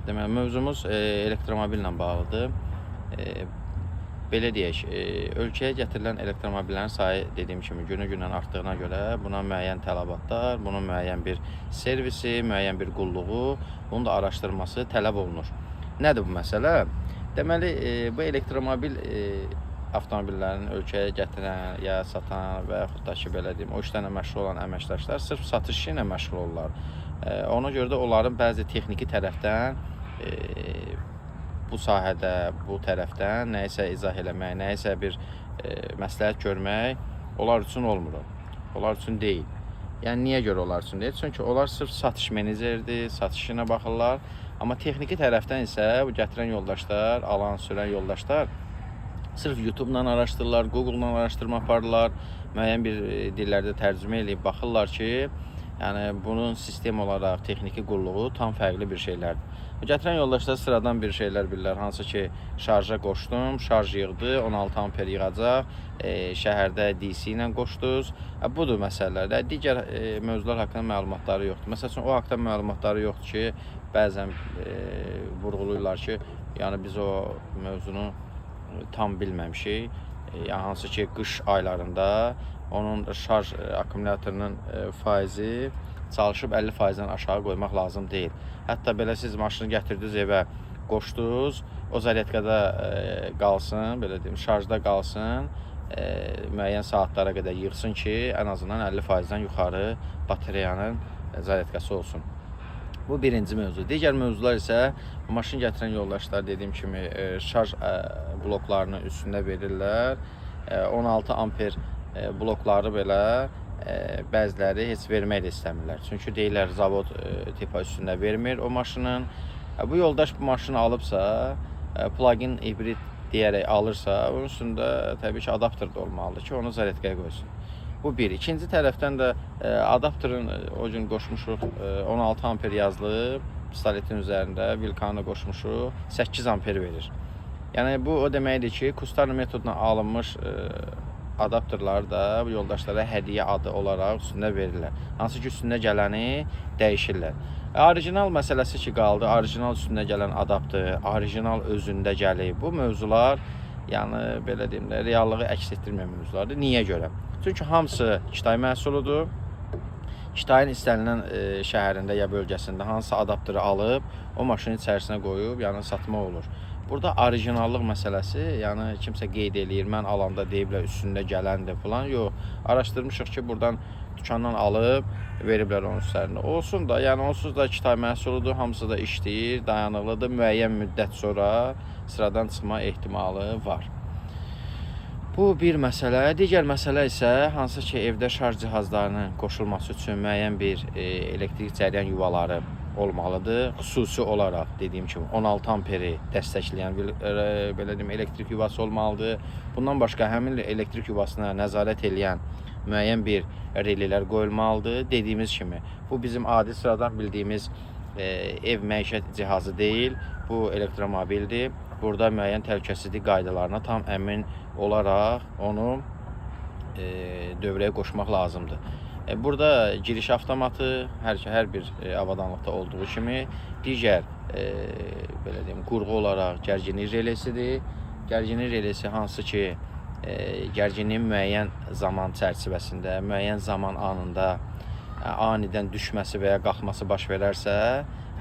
Deməli, mövzumuz elektromobillə bağlıdır. Belə deyək, ölkəyə gətirilən elektromobillərin sayı dediyim kimi günü-gündən artdığına görə buna müəyyən tələbatlar, bunun müəyyən bir servisi, müəyyən bir qulluğu, bunun da araşdırılması tələb olunur. Nədir bu məsələ? Deməli, bu elektromobil avtomobillərin ölkəyə gətirən, ya satan və yaxud da ki, belə deyim, o işlərlə məşğul olan əməkdaşlar sırf satış ilə məşğul olurlar. Ona görə də onların bəzi texniki tərəfdən bu sahədə, bu tərəfdən nəyisə izah eləmək, nəyisə bir məsləhət görmək onlar üçün olmur. Onlar üçün deyil. Yəni, niyə görə onlar üçün deyil? Çünki onlar sırf satış meneceridir, satış ilə baxırlar. Amma texniki tərəfdən isə bu gətirən yoldaşlar, alan, sürən yoldaşlar sırf YouTube-dan araşdırırlar, Google-dan araşdırma aparırlar, müəyyən bir dillərdə tərcümə edib baxırlar ki, yəni bunun sistem olaraq texniki qulluğu tam fərqli bir şeylərdir. Gətirən yoldaşlar sıradan bir şeylər bilirlər, hansı ki, şarja qoşdum, şarj yığdı, 16 amper yığacaq, şəhərdə DC ilə qoşdunuz. Budur məsələlər. Digər mövzular haqqında məlumatları yoxdur. Məsəl üçün, o haqda məlumatları yoxdur ki, bəzən vurğuluyurlar ki, yəni biz o mövzunu tam bilməmişik. Yəni, hansı ki, qış aylarında onun şarj akkumulyatorunun faizi çalışıb 50%-dən aşağı qoymaq lazım deyil. Hətta belə siz maşını gətirdiniz evə, qoşdunuz, o zaryadkada qalsın, belə deyim, şarjda qalsın, müəyyən saatlara qədər yığsın ki, ən azından 50%-dən yuxarı batareyanın zaryadkası olsun. Bu birinci mövzu. Digər mövzular isə maşın gətirən yoldaşlar dediyim kimi şarj bloklarını üstündə verirlər. 16 amper blokları belə bəziləri heç vermək də istəmirlər. Çünki deyirlər zavod tipa üstündə vermir o maşının. Bu yoldaş bu maşını alıbsa, plug-in hibrid deyərək alırsa, onun üstündə təbii ki, adapter də olmalıdır ki, onu zaryadkaya qoysun. Bu bir. İkinci tərəfdən də adapterin o gün qoşmuşuq 16 amper yazılıb, pistoletin üzərində vilkanı qoşmuşuq, 8 amper verir. Yəni bu o deməkdir ki, Custom metoduna alınmış adapterları da bu yoldaşlara hədiyyə adı olaraq üstündə verirlər. Hansı ki, üstündə gələni dəyişirlər. Orijinal məsələsi ki, qaldı, orijinal üstündə gələn adapter, orijinal özündə gəlib. Bu mövzular, yəni belə deyim də, reallığı əks etdirməyən mövzulardır. Niyə görə? Çünki hamısı Kitay məhsuludur. Kitayın istənilən şəhərində ya bölgəsində hansı adapteri alıb, o maşının içərisinə qoyub, yəni satmaq olur. Burada orijinallıq məsələsi, yəni kimsə qeyd eləyir, mən alanda deyiblər üstündə gələndir falan. Yox, araşdırmışıq ki, buradan dükandan alıb, veriblər onun üzərində. Olsun da, yəni onsuz da Kitay məhsuludur, hamısı da işləyir, dayanıqlıdır, müəyyən müddət sonra sıradan çıxma ehtimalı var. Bu bir məsələ. Digər məsələ isə hansı ki, evdə şarj cihazlarının qoşulması üçün müəyyən bir elektrik cəryan yuvaları olmalıdır. Xüsusi olaraq dediyim kimi 16 amperi dəstəkləyən belə deyim, elektrik yuvası olmalıdır. Bundan başqa həmin elektrik yuvasına nəzarət edən müəyyən bir relilər qoyulmalıdır. Dediyimiz kimi, bu bizim adi sıradan bildiyimiz ev məişət cihazı deyil, bu elektromobildir. Burada müəyyən təhlükəsizlik qaydalarına tam əmin olaraq onu dövrəyə qoşmaq lazımdır. Burada giriş avtomatı hər bir avadanlıqda olduğu kimi digər belə deyim, qurğu olaraq gərginlik relesidir. Gərginlik relesi hansı ki, gərginliyin müəyyən zaman çərçivəsində, müəyyən zaman anında anidən düşməsi və ya qalxması baş verərsə,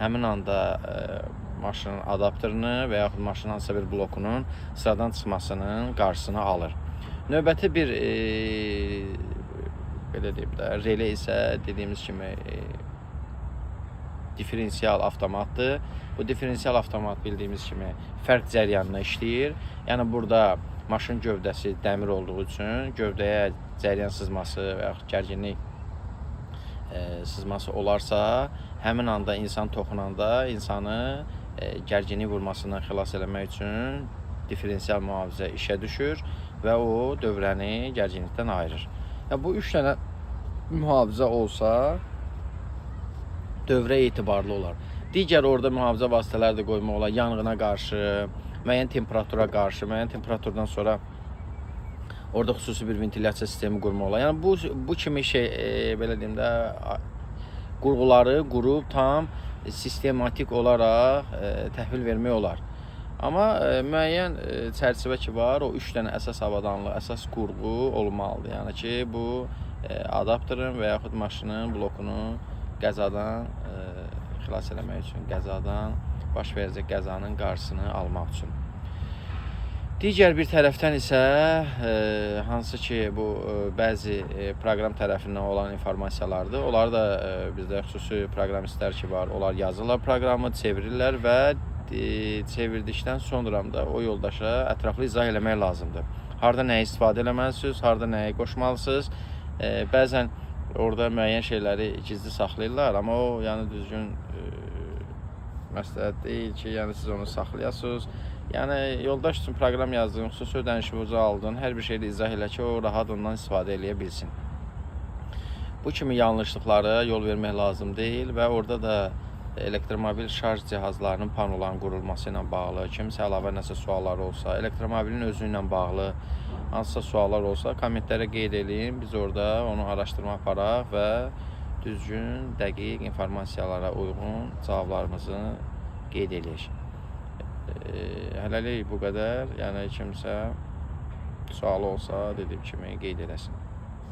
həmin anda maşının adapterini və yaxud maşının hansısa bir blokunun sıradan çıxmasının qarşısını alır. Növbəti bir belə deyim də, relay isə dediyimiz kimi diferensial avtomatdır. Bu diferensial avtomat bildiyimiz kimi fərq cəryanına işləyir. Yəni burada maşın gövdəsi dəmir olduğu üçün gövdəyə cəryan sızması və yaxud gərginlik sızması olarsa, həmin anda insan toxunanda insanı gərginlik vurmasından xilas eləmək üçün diferensial mühafizə işə düşür və o dövrəni gərginlikdən ayırır. Bu 3 dənə mühafizə olsa, dövrə etibarlı olar. Digər orada mühafizə vasitələri də qoymaq olar, yanğına qarşı, müəyyən temperatura qarşı, müəyyən temperaturdan sonra orada xüsusi bir ventilyasiya sistemi qurmaq olar. Yəni bu kimi şey, belə deyim də, qurğuları qurub tam sistematik olaraq təhvil vermək olar. Amma müəyyən çərçivə ki var, o 3 dənə əsas avadanlıq, əsas qurğu olmalıdır. Yəni ki, bu adapterin və yaxud maşının blokunu qəzadan xilas eləmək üçün, qəzadan baş verəcək qəzanın qarşısını almaq üçün. Digər bir tərəfdən isə hansı ki bu bəzi proqram tərəfindən olan informasiyalardır. Onlar da bizdə xüsusi proqramistlər ki var, onlar yazırlar proqramı, çevirirlər və çevirdikdən sonra da o yoldaşa ətraflı izah eləmək lazımdır. Harda nəyi istifadə eləməlisiniz, harda nəyi qoşmalısınız. Bəzən orada müəyyən şeyləri gizli saxlayırlar, amma o yəni düzgün məsləhət deyil ki, yəni siz onu saxlayasınız. Yəni yoldaş üçün proqram yazdın, xüsusi ödənişinizi aldın, hər bir şeyi izah elə ki, o rahat ondan istifadə eləyə bilsin. Bu kimi yanlışlıqlara yol vermək lazım deyil və orada da elektromobil şarj cihazlarının panoların qurulması ilə bağlı, kimsə əlavə nəsə sualları olsa, elektromobilin özü ilə bağlı hansısa suallar olsa, kommentlərə qeyd edin. Biz orada onu araşdırma aparaq və düzgün, dəqiq informasiyalara uyğun cavablarımızı qeyd edək. Hələlik bu qədər. Yəni kimsə sualı olsa, dediyim kimi qeyd eləsin.